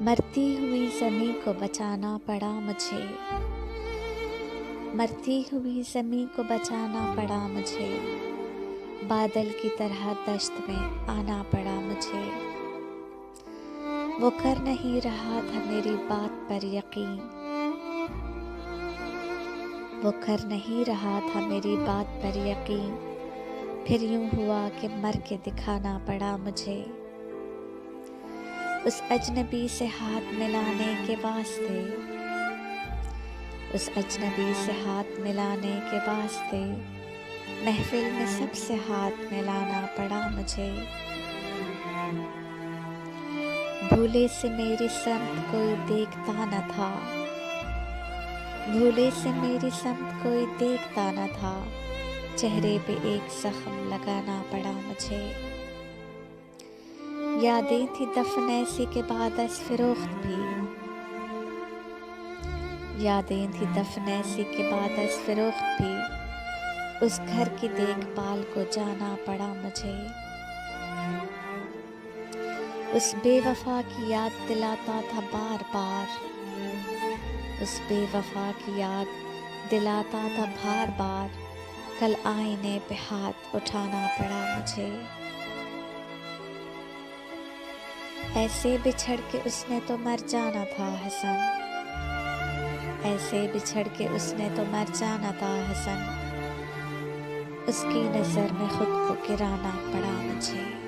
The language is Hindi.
मरती हुई ज़मीं को बचाना पड़ा मुझे, मरती हुई ज़मीं को बचाना पड़ा मुझे, बादल की तरह दश्त में आना पड़ा मुझे। वो कर नहीं रहा था मेरी बात पर यकीन, वो कर नहीं रहा था मेरी बात पर यकीन, फिर यूं हुआ कि मर के दिखाना पड़ा मुझे। उस अजनबी से हाथ मिलाने के वास्ते, उस अजनबी से हाथ मिलाने के वास्ते, महफिल में सबसे हाथ मिलाना पड़ा मुझे। भूले से मेरी समत कोई देखता न था, भूले से मेरी समत कोई देखता न था, चेहरे पे एक जख्म लगाना पड़ा मुझे। यादें थी दफन ऐसी के बाद फिरोख्त भी, यादें थी दफन ऐसी के बाद फिरोख्त भी, उस घर की देखभाल को जाना पड़ा मुझे। उस बेवफा की याद दिलाता था बार बार, उस बेवफा की याद दिलाता था बार बार, कल आईने पे हाथ उठाना पड़ा मुझे। ऐसे बिछड़ के उसने तो मर जाना था हसन, ऐसे बिछड़ के उसने तो मर जाना था हसन, उसकी नज़र में खुद को गिराना पड़ा मुझे।